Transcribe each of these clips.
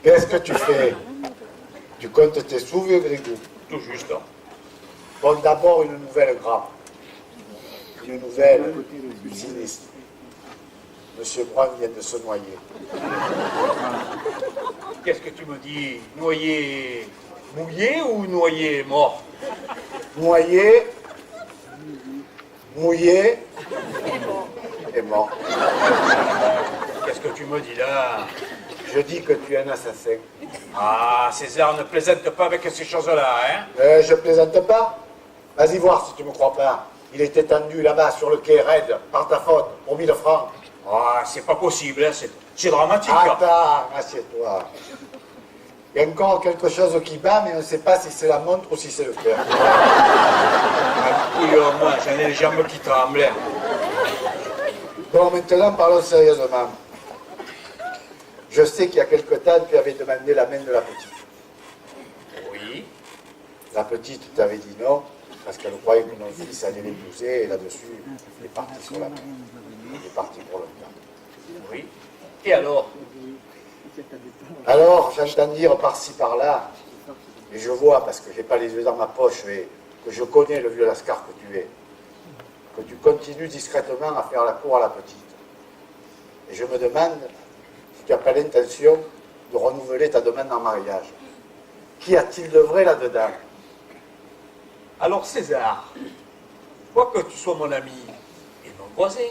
Qu'est-ce que tu fais? Tu comptes tes sous, vieux Grégou? Tout juste. Bon, d'abord une nouvelle grave. Une nouvelle plus sinistre. Monsieur Brun vient de se noyer. Qu'est-ce que tu me dis? Noyé mouillé ou noyé mort? Noyé, mouillé et mort. Qu'est-ce que tu me dis là? Je dis que tu es un assassin. Ah, César, ne plaisante pas avec ces choses-là, hein? Je plaisante pas. Vas-y voir si tu me crois pas. Il était tendu là-bas sur le quai raide, par ta faute, pour 1000 francs. Ah, c'est pas possible, hein? C'est dramatique. Attends, assieds-toi. Il y a encore quelque chose qui bat, mais on ne sait pas si c'est la montre ou si c'est le cœur. Oui, moi, j'en ai les jambes qui tremblent. Bon, maintenant, parlons sérieusement. Je sais qu'il y a quelque temps, tu avais demandé la main de la petite. Oui. La petite t'avait dit non, parce qu'elle croyait que mon fils allait l'épouser, et là-dessus, il est parti sur la main. Il est parti pour le temps. Oui. Et alors? Alors, j'entends dire par-ci, par-là, et je vois, parce que j'ai pas les yeux dans ma poche, et que je connais le vieux lascar que tu es, que tu continues discrètement à faire la cour à la petite. Et je me demande si tu n'as pas l'intention de renouveler ta demande en mariage. Qu'y a-t-il de vrai là-dedans? Alors, César, quoique tu sois mon ami et mon voisin,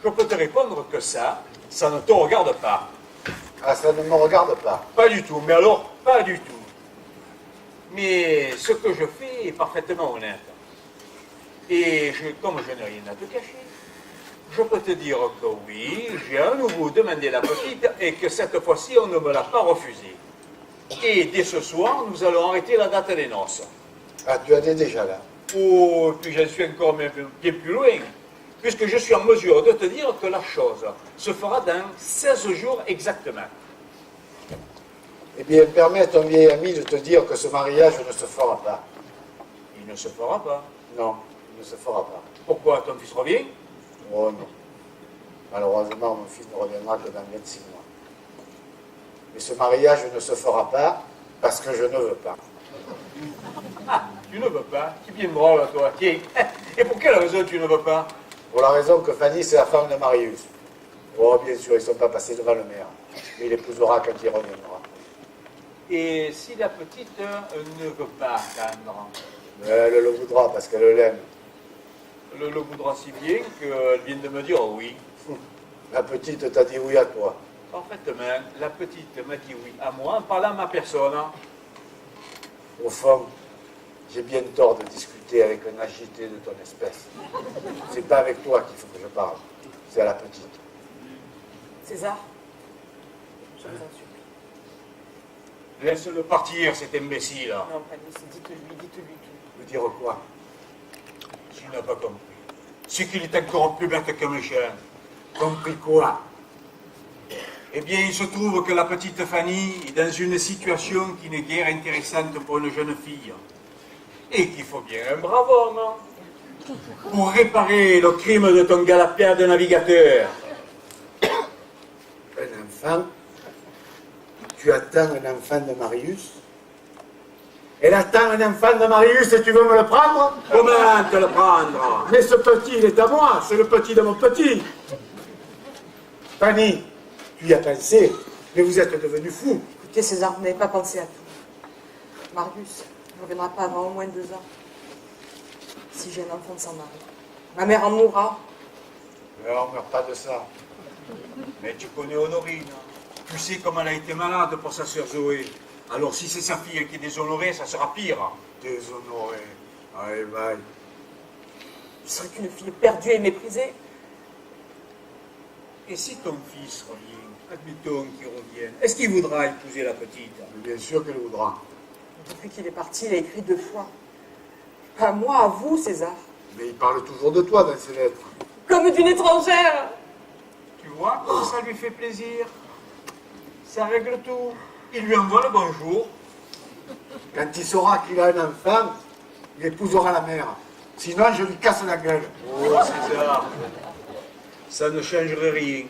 je peux te répondre que ça ne te regarde pas. Ah, ça ne me regarde pas. Pas du tout, mais alors, pas du tout. Mais ce que je fais est parfaitement honnête. Et comme je n'ai rien à te cacher, je peux te dire que oui, j'ai à nouveau demandé la petite et que cette fois-ci, on ne me l'a pas refusée. Et dès ce soir, nous allons arrêter la date des noces. Ah, tu en es déjà là. Oh, puis j'en suis encore même bien plus loin, puisque je suis en mesure de te dire que la chose se fera dans 16 jours exactement. Eh bien, permets à ton vieil ami de te dire que ce mariage ne se fera pas. Il ne se fera pas. Non, il ne se fera pas. Pourquoi? Ton fils revient? Oh non. Malheureusement, mon fils ne reviendra que dans 26 mois. Mais ce mariage ne se fera pas parce que je ne veux pas. Ah, tu ne veux pas? Tu es bien drôle, toi. Tiens. Et pour quelle raison tu ne veux pas? Pour la raison que Fanny, c'est la femme de Marius. Oh, bien sûr, ils ne sont pas passés devant le maire. Mais il épousera quand il reviendra. Et si la petite ne veut pas attendre? Elle le voudra parce qu'elle l'aime. Elle le voudra si bien qu'elle vient de me dire oui. La petite t'a dit oui à toi. Parfaitement, la petite m'a dit oui à moi en parlant à ma personne. Au fond, j'ai bien tort de discuter avec un agité de ton espèce. C'est pas avec toi qu'il faut que je parle. C'est à la petite. César, je vous en supplie. Laisse-le partir, cet imbécile. Non, Fanny, dites-lui tout. Vous dire quoi? Tu n'as pas compris. C'est qu'il est encore plus bête qu'un méchant. Compris quoi? Eh bien, il se trouve que la petite Fanny est dans une situation qui n'est guère intéressante pour une jeune fille. Et qu'il faut bien un brave homme pour réparer le crime de ton galapien de navigateur. Un enfant? Tu attends un enfant de Marius? Elle attend un enfant de Marius et tu veux me le prendre? Comment te le prendre? Mais ce petit, il est à moi, c'est le petit de mon petit. Fanny, tu y as pensé, mais vous êtes devenu fou. Écoutez, César, vous n'avez pas pensé à tout. Marius ne reviendra pas avant au moins 2 ans. Si j'ai un enfant de sans mari. Ma mère en mourra. Mais on ne meurt pas de ça. Mais tu connais Honorine. Tu sais comme elle a été malade pour sa sœur Zoé. Alors si c'est sa fille qui est déshonorée, ça sera pire. Déshonoré. Aïe, aïe. Je serais qu'une fille perdue et méprisée. Et si ton fils revient, admettons qu'il revienne, est-ce qu'il voudra épouser la petite? Bien sûr qu'elle voudra. Depuis qu'il est parti, il a écrit 2 fois. Pas à moi, à vous, César. Mais il parle toujours de toi dans ses lettres. Comme d'une étrangère. Tu vois comme ça lui fait plaisir? Ça règle tout. Il lui envoie le bonjour. Quand il saura qu'il a un enfant, il épousera la mère. Sinon, je lui casse la gueule. Oh César, ça ne changerait rien.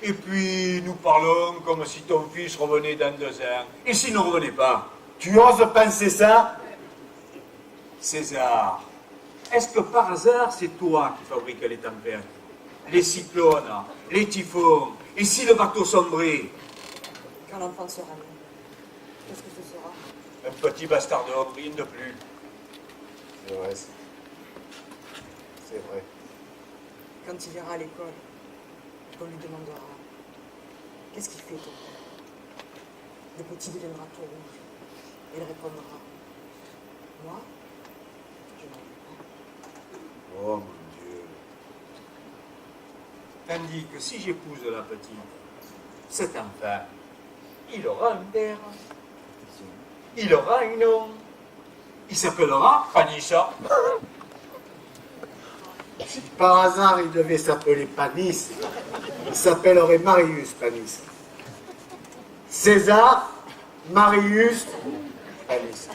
Et puis, nous parlons comme si ton fils revenait dans 2 ans. Et s'il ne revenait pas? Tu oses penser ça? César, est-ce que par hasard, c'est toi qui fabriques les tempêtes, les cyclones, les typhons? Et si le bateau sombrait? Quand l'enfant sera né, qu'est-ce que ce sera? Un petit bastard de homme, rien de plus. C'est vrai. C'est vrai. Quand il ira à l'école, on lui demandera qu'est-ce qu'il fait ton père? Le petit deviendra tout rouge. Et il répondra moi, je n'en veux pas. Oh mon Dieu. Tandis que si j'épouse la petite, cet enfant, il aura un père, il aura un nom, il s'appellera Panissa. Si par hasard il devait s'appeler Panis, il s'appellerait Marius Panis. César Marius Panis.